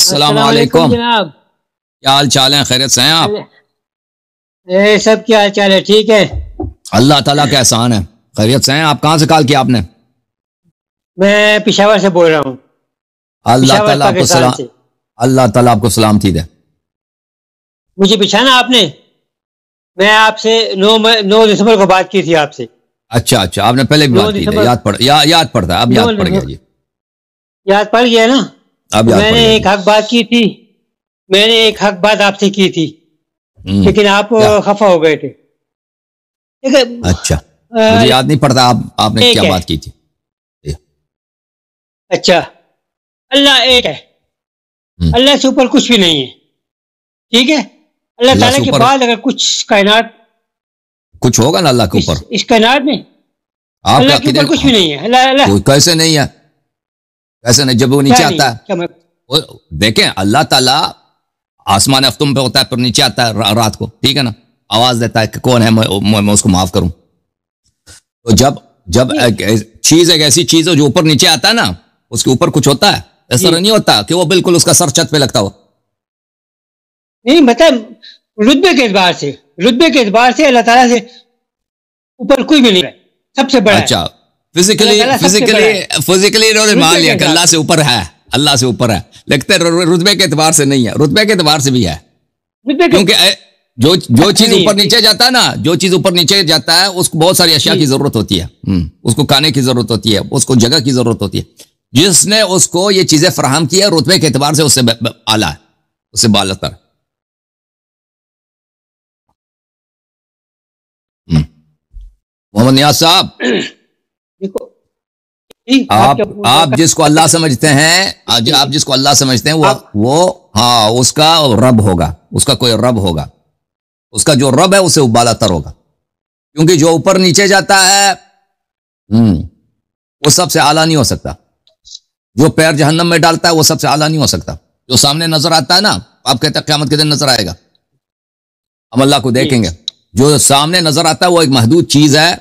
السلام علیکم جناب، کیا حال چال ہیں؟ خیریت سے ہیں آپ؟ سب کیا حال چال ہے؟ ٹھیک ہے، اللہ تعالیٰ کا احسان ہے، خیریت سے ہیں آپ؟ کہاں سے کال کیا آپ نے؟ میں پشاور سے بول رہا ہوں، اللہ پشاور تعالیٰ آپ کو پاکستان سلام، سے۔ اللہ تعالیٰ آپ کو سلامتی دے۔ مجھے پچھانا آپ نے، میں آپ سے 9 دسمبر کو بات کی تھی آپ سے۔ اچھا آپ نے پہلے بھی بات کی تھی، یاد پڑتا ہے، اب یاد پڑ گیا جی، یاد پڑ گیا نا؟ اب یاد میں پڑ نے گیا ایک حق بات کی تھی، میں نے ایک حق بات آپ سے کی تھی، لیکن آپ خفا ہو گئے تھے۔ اچھا مجھے یاد نہیں پڑتا آپ نے کیا بات کی تھی۔ اچھا، اللہ ایک ہے، اللہ سے اوپر کچھ بھی نہیں ہے، ٹھیک ہے؟ اللہ تعالیٰ کے بعد اگر کچھ کائنات کچھ ہوگا نا اللہ کے اوپر، اس کائنات میں اللہ کے اوپر کچھ بھی نہیں ہے۔ اللہ کیسے نہیں ہے؟ کیسے نہیں؟ جب وہ نیچے آتا ہے، دیکھیں اللہ تعالیٰ آسمان افتم پہ ہوتا ہے، پھر نیچے آتا ہے رات کو، ٹھیک ہے نا، آواز دیتا ہے کہ کون ہے، میں اس کو معاف کروں۔ تو جب چیز ایک ایسی چیز ہے جو اوپر نیچے آتا ہے نا، اس کے اوپر کچھ ہوتا ہے، ایسا نہیں ہوتا کہ وہ بالکل اس کا سر چھت پہ لگتا ہو۔ نہیں مطلب رتبے کے اعتبار سے اللہ تعالیٰ سے اوپر کوئی بھی نہیں ہے، سب سے بڑا۔ اچھا فزیکلی انہوں نے مان لیا کہ اللہ سے اوپر ہے، اللہ سے اوپر ہے، لیکن رتبے کے اعتبار سے نہیں ہے، رتبے کے اعتبار سے بھی ہے، کیونکہ جو چیز اوپر نیچے جاتا ہے نا، جو چیز اوپر نیچے جاتا ہے اس کو بہت ساری اشیاء کی ضرورت ہوتی ہے، اس کو کھانے کی ضرورت ہوتی ہے، اس کو جگہ کی ضرورت ہوتی ہے۔ جس نے اس کو یہ چیزیں فراہم کی ہے رتبے کے اعتبار سے اس سے اعلیٰ ہے، اس سے بالاتر۔ محمد نیاز صاحب، آپ جس کو اللہ سمجھتے ہیں، آپ جس کو اللہ سمجھتے ہیں وہ ہاں اس کا رب ہوگا، اس کا کوئی رب ہوگا، اس کا جو رب ہے اسے وہ بالاتر ہوگا، کیونکہ جو اوپر نیچے جاتا ہے وہ سب سے اعلیٰ نہیں ہو سکتا، جو پیر جہنم میں ڈالتا ہے وہ سب سے اعلیٰ نہیں ہو سکتا۔ جو سامنے نظر آتا ہے نا، آپ کہتے ہیں قیامت کے دن نظر آئے گا، ہم اللہ کو دیکھیں گے، جو سامنے نظر آتا ہے وہ ایک محدود چیز ہے،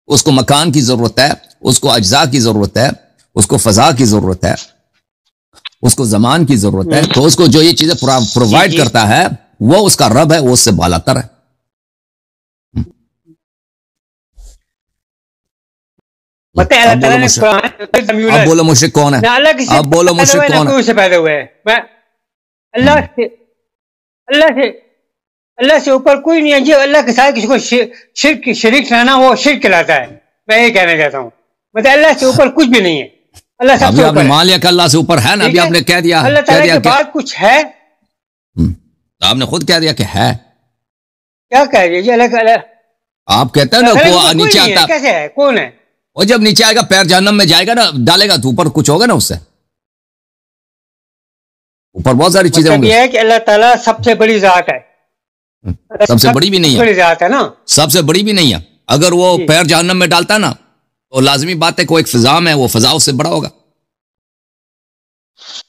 اس کو مکان کی ضرورت ہے، اس کو اجزاء کی ضرورت ہے، اس کو فضا کی ضرورت ہے، اس کو زمان کی ضرورت ہے، تو اس کو جو یہ چیزیں پرووائڈ کرتا ہے وہ اس کا رب ہے، وہ اس سے بالاتر ہے۔ اب بولو مشرک کون ہے؟ اب بولو مشرک کون ہے؟ پیدا ہوئے ہیں اللہ سے اوپر کوئی نہیں ہے جی، اللہ کے ساتھ کسی کو شریک ٹھہرانا وہ شرک کہلاتا ہے، میں یہ کہنا چاہتا ہوں، مطلب اللہ سے اوپر کچھ بھی نہیں ہے، اللہ سب سے اوپر ہے۔ مان لیا کہ اللہ سے اوپر ہے نا، ابھی آپ نے کہہ دیا اللہ تعالیٰ کے بعد کچھ ہے، آپ نے خود کہہ دیا کہ ہے، کیا کہہ دیا جی؟ اللہ آپ کہتے ہیں نا وہ نیچے آتا، کیسے ہے؟ کون ہے وہ؟ جب نیچے آئے گا پیر جہنم میں جائے گا نا، ڈالے گا تو اوپر کچھ ہوگا نا، اس سے اوپر بہت ساری چیزیں ہوں گی۔ یہ ہے کہ اللہ تعالیٰ سب سے بڑی ذات ہے، سب سے بڑی بھی نہیں ہے، بڑی ذات ہے نا، سب سے بڑی بھی نہیں ہے۔ اگر وہ پیر جہنم میں ڈالتا نا تو لازمی بات ہے کہ وہ ایک فضا میں، وہ فضا اس سے بڑا ہوگا،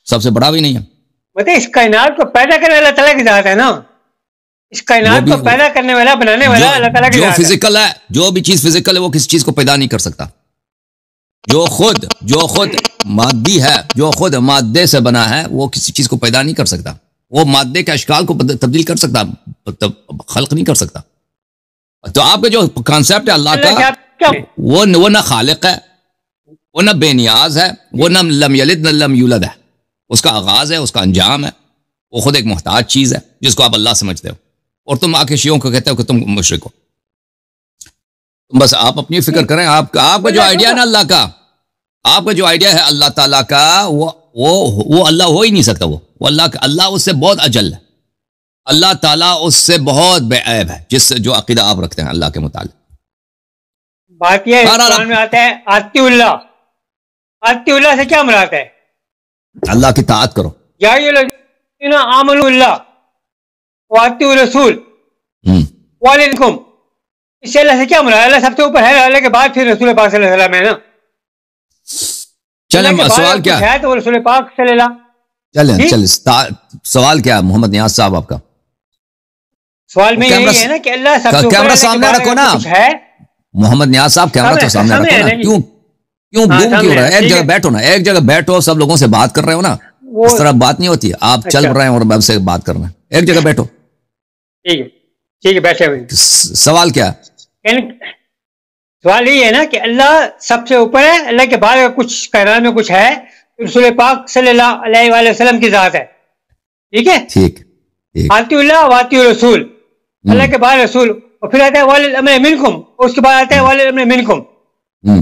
سب سے بڑا بھی نہیں ہے۔ مطلب اس کائنات کو پیدا کرنے والا اللہ تعالیٰ کی ذات ہے نا، اس کائنات کو پیدا کرنے والا، بنانے والا اللہ تعالیٰ کی ذات ہے۔ جو فزیکل ہے، جو بھی چیز فزیکل ہے وہ کسی چیز کو پیدا نہیں کر سکتا۔ جو خود مادی ہے، جو خود مادے سے بنا ہے، وہ کسی چیز کو پیدا نہیں کر سکتا، وہ مادے کے اشکال کو تبدیل کر سکتا، خلق نہیں کر سکتا۔ تو آپ کا جو کانسیپٹ ہے اللہ کا، وہ نہ خالق ہے، وہ نہ بے نیاز ہے، وہ نہ لم یلد نہ لم یولد ہے، اس کا آغاز ہے، اس کا انجام ہے، وہ خود ایک محتاج چیز ہے جس کو آپ اللہ سمجھتے ہو، اور تم آ کے شیعوں کو کہتے ہو کہ تم مشرک ہو۔ بس آپ اپنی فکر کریں، آپ کا جو آئیڈیا ہے نا اللہ کا، آپ کا جو آئیڈیا ہے اللہ تعالیٰ کا، وہ اللہ ہو ہی نہیں سکتا، وہ اللہ اس سے بہت اجل ہے، اللہ تعالیٰ اس سے بہت بے عیب ہے، جس سے جو عقیدہ آپ رکھتے ہیں اللہ کے متعلق۔ بات یہ قرآن میں آتا ہے آتی اللہ سے کیا مراد ہے؟ اللہ کی طاعت کرو، یا الذین آمنوا اللہ واطیعوا الرسول وعلیکم، اس سے اللہ سے کیا مراد؟ اللہ سب سے اوپر ہے، اللہ کے بعد پھر رسول پاک صلی اللہ علیہ وسلم ہے نا۔ چلیں سوال کیا ہے تو رسول پاک صلی اللہ، چلیں سوال کیا ہے محمد نیاز صاحب آپ کا؟ سوال میں یہی ہے نا کہ اللہ سب سے اوپر، کیمرہ سامنے رکھو نا محمد نیاز صاحب، کیمرہ تو سامنے رکھو نا، کیوں بوم کیوں رہا ہے؟ ایک جگہ بیٹھو نا، ایک جگہ بیٹھو، سب لوگوں سے بات کر رہے ہو نا، اس طرح بات نہیں ہوتی. آپ چل رہے ہیں اور میں سے بات کر رہے ہیں. ایک جگہ بیٹھو. ٹھیک ہے بیٹھے ہوئے. سوال کیا؟ سوال یہی ہے نا کہ اللہ سب سے اوپر ہے, اللہ کے بعد اگر کچھ کائنات میں کچھ ہے رسول پاک صلی اللہ علیہ وآلہ وسلم کی ذات ہے. ٹھیک ہے, ٹھیک. آتی اللہ واتی رسول, اللہ کے بعد رسول, اور پھر آتا ہے والی الامر منکم, اس کے بعد آتا ہے والی الامر منکم,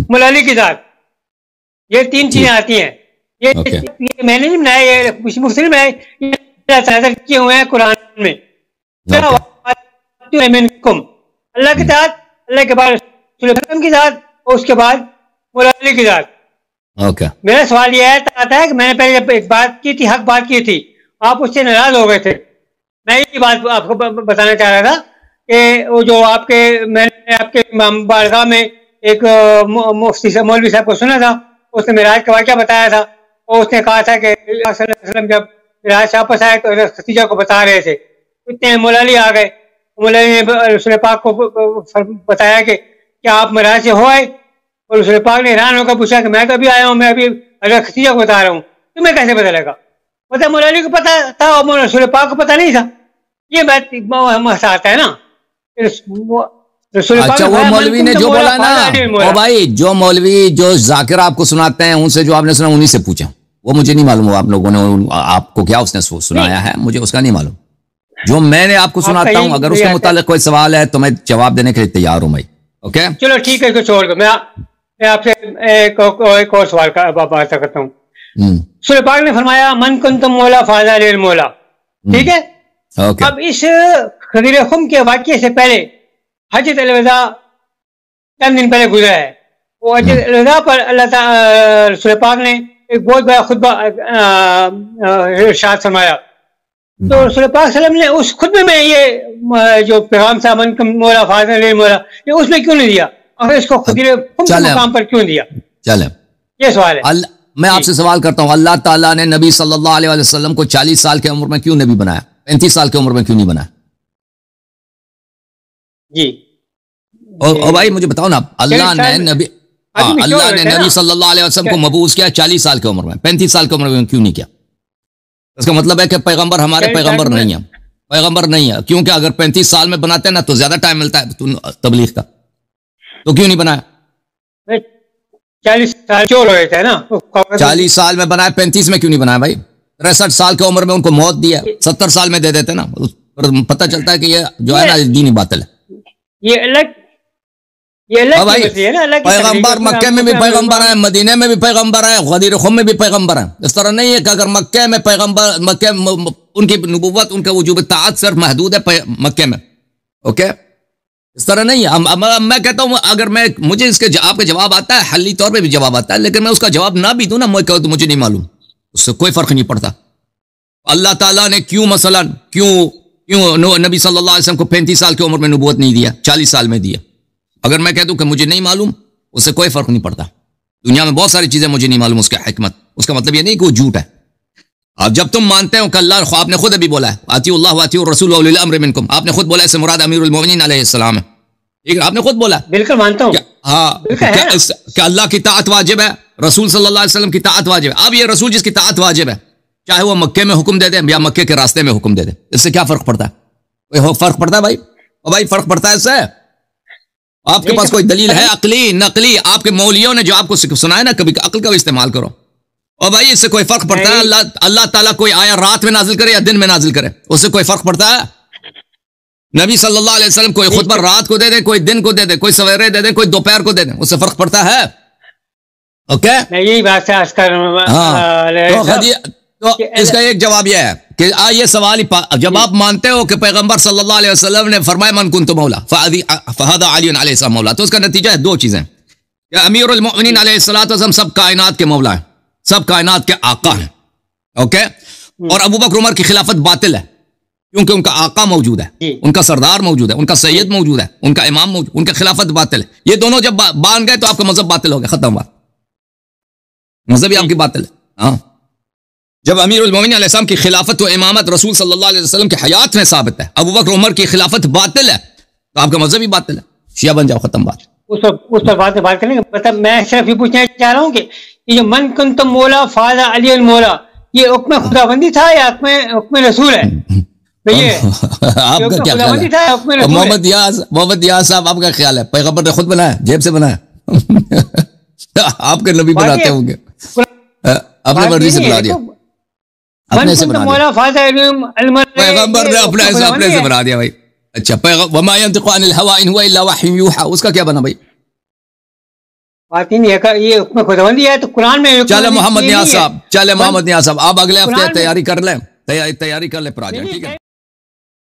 مولا علی کی ذات. یہ تین چیزیں آتی ہیں. یہ میں نے نہیں بنایا, یہ مسلم ہے, کیے ہوئے ہیں قرآن میں. منکم اللہ کی ذات, اللہ کے بعد رسول اللہ کی ذات, اور اس کے بعد مولا علی کی ذات. میرا سوال یہ آتا ہے کہ میں نے پہلے جب ایک بات کی تھی, حق بات کی تھی, آپ اس سے ناراض ہو گئے تھے. میں یہ بات آپ کو بتانا چاہ رہا تھا کہ وہ جو میں نے آپ کے بارگاہ میں ایک مفتی صاحب مولوی صاحب کو سنا تھا, اس نے معراج کا واقعہ بتایا تھا, اور اس نے کہا تھا کہ صلی اللہ علیہ وسلم جب معراج سے واپس آئے تو ختیجہ کو بتا رہے تھے, اتنے مولا علی آ گئے. مولا علی نے رسول پاک کو بتایا کہ کیا آپ معراج سے ہو آئے, اور رسول پاک نے حیران ہو کر پوچھا کہ میں تو ابھی آیا ہوں, میں ابھی حضرت ختیجہ کو بتا رہا ہوں, تمہیں کیسے پتہ لگا؟ مطلب مولا علی کو پتا تھا اور رسول پاک کو پتا نہیں تھا. یہ بات مسئلہ آتا ہے نا. اچھا, وہ مولوی نے جو بولا نا, او بھائی جو مولوی جو ذاکر آپ کو سناتے ہیں ان سے جو آپ نے سنا انہی سے پوچھیں. وہ مجھے نہیں معلوم آپ لوگوں نے آپ کو کیا اس نے سنایا ہے, مجھے اس کا نہیں معلوم. جو میں نے آپ کو سناتا ہوں, اگر اس کے متعلق کوئی سوال ہے تو میں جواب دینے کے لیے تیار ہوں بھائی. اوکے چلو ٹھیک ہے, اس کو چھوڑ دو. میں آپ سے ایک اور سوال بات کرتا ہوں. سورہ پاک نے فرمایا من کنتم مولا فہذا علی المولا. ٹھیک ہے, اب اس غدیر خم کے واقعے سے پہلے حجۃ الوداع چند دن پہلے گزرا ہے. وہ حجۃ الوداع پر اللہ تعالی رسول پاک نے ایک بہت بڑا خطبہ ارشاد فرمایا. تو رسول پاک صلی اللہ علیہ وسلم نے اس خطبے میں یہ جو پیغام تھا من کنتم مولا فہذا علی المولا, یہ اس میں کیوں نہیں دیا, اور اس کو غدیر خم کے مقام پر کیوں دیا؟ چلیں, یہ سوال ہے. میں آپ سے سوال کرتا ہوں, اللہ تعالیٰ نے نبی صلی اللہ علیہ وسلم کو 40 سال کی عمر میں کیوں نبی بنایا, 35 سال کی عمر میں کیوں نہیں بنایا؟ جی اور بھائی مجھے بتاؤ نا, اللہ نے نبی صلی اللہ علیہ وسلم کو مبعوث کیا 40 سال کی عمر میں, 35 سال کی عمر میں کیوں نہیں کیا؟ اس کا مطلب ہے کہ پیغمبر ہمارے پیغمبر نہیں ہیں, پیغمبر نہیں ہے, کیونکہ اگر 35 سال میں بناتے ہیں نا تو زیادہ ٹائم ملتا ہے تبلیغ کا, تو کیوں نہیں بنایا؟ 40 سال چور ہوئے تھے نا, 40 سال میں بنایا, 35 میں کیوں نہیں بنایا بھائی؟ 63 سال کی عمر میں ان کو موت دی ہے, 70 سال میں دے دیتے نا, پتہ چلتا ہے کہ یہ جو ہے نا دینی باطل ہے. یہ الگ پیغمبر مکے میں بھی پیغمبر ہیں, مدینے میں بھی پیغمبر ہیں, غدیر خم میں بھی پیغمبر ہیں. اس طرح نہیں ہے کہ اگر مکے میں پیغمبر, مکے ان کی نبوت, ان کا وجوب طاعت صرف محدود ہے مکے میں. اوکے, اس طرح نہیں ہے. میں کہتا ہوں اگر مجھے اس کے آپ کا جواب آتا ہے, حلی طور پہ بھی جواب آتا ہے, لیکن میں اس کا جواب نہ بھی دوں نا, میں کہوں تو مجھے نہیں معلوم, اس سے کوئی فرق نہیں پڑتا. اللہ تعالیٰ نے کیوں مثلا نبی صلی اللہ علیہ وسلم کو 35 سال کی عمر میں نبوت نہیں دیا, 40 سال میں دیا؟ اگر میں کہہ دوں کہ مجھے نہیں معلوم, اس سے کوئی فرق نہیں پڑتا. دنیا میں بہت ساری چیزیں مجھے نہیں معلوم اس کی حکمت, اس کا مطلب یہ نہیں کہ وہ جھوٹ ہے. اب جب تم مانتے ہو کہ اللہ, آپ نے خود ابھی بولا ہے اطیعوا اللہ واطیعوا الرسول واولی الامر منکم, آپ نے خود بولا, اس سے مراد امیر المومنین علیہ السلام ہے. ٹھیک ہے, آپ نے خود بولا. بالکل مانتا ہوں. ہاں, کہ اللہ کی طاعت واجب ہے, رسول صلی اللہ علیہ وسلم کی طاعت واجب ہے. اب یہ رسول جس کی طاعت واجب ہے, چاہے وہ مکے میں حکم دے دے یا مکے کے راستے میں حکم دے دے, اس سے کیا فرق پڑتا ہے؟ کوئی فرق پڑتا ہے بھائی؟ اور بھائی فرق پڑتا ہے اس سے. آپ کے پاس کوئی دلیل ہے عقلی نقلی؟ آپ کے مولیوں نے جو آپ کو سنایا نا, کبھی عقل کا بھی استعمال کرو. اور بھائی اس سے کوئی فرق پڑتا ہے اللہ تعالیٰ کوئی آیا رات میں نازل کرے یا دن میں نازل کرے, اس سے کوئی فرق پڑتا ہے؟ نبی صلی اللہ علیہ وسلم کوئی خطبہ رات کو دے دے, کوئی دن کو دے دے, کوئی سویرے دے دے, کوئی دوپہر کو دے دے, اس سے فرق پڑتا ہے؟ اوکے, میں یہی بات تو اس کا ایک جواب یہ ہے کہ یہ سوال جب آپ مانتے ہو کہ پیغمبر صلی اللہ علیہ وسلم نے فرمایا من کنت مولا فہذا علی علیہ السلام مولا, تو اس کا نتیجہ ہے دو چیزیں, کہ امیر المؤمنین علیہ السلام سب کائنات کے مولا ہیں, سب کائنات کے آقا ہیں. اوکے, اور ابو بکر عمر کی خلافت باطل ہے, کیونکہ ان کا آقا موجود ہے, ان کا سردار موجود ہے, ان کا سید موجود ہے, ان کا امام موجود, ان کا خلافت باطل ہے. یہ دونوں جب باندھ گئے تو آپ کا مذہب باطل ہو گیا, ختم بات, مذہب ہی آپ کی باطل ہے. ہاں, جب امیر المومنین علیہ السلام کی خلافت و امامت رسول صلی اللہ علیہ وسلم کی حیات میں ثابت ہے, ابو بکر عمر کی خلافت باطل ہے, تو آپ کا مذہب ہی باطل ہے, شیعہ بن جاؤ, ختم بات. اس پر بات کریں گے. مطلب میں صرف یہ پوچھنا چاہ رہا ہوں کہ یہ جو من کنتم مولا فہذا علی المولا, یہ حکم خداوندی تھا یا حکم رسول ہے؟ آپ کا کیا خیال ہے محمد یاز صاحب، آپ کا خیال ہے پیغمبر نے خود بنایا، جیب سے بنایا؟ آپ کے نبی بناتے ہوں گے، اپنے مرضی سے بنا دیا، اپنے سے بنا دیا، پیغمبر نے اپنے سے بنا دیا بھائی. اچھا وما ينطق عن الهوى ان هو الا وحي يوحى، اس کا کیا بنا بھائی؟ بات نہیں ہے یہ حکم خداوندی ہے تو قرآن میں. چلے محمد نیاز صاحب، آپ اگلے ہفتے تیاری کر لیں، تیاری کر لیں پھر آ جائیں، ٹھیک ہے.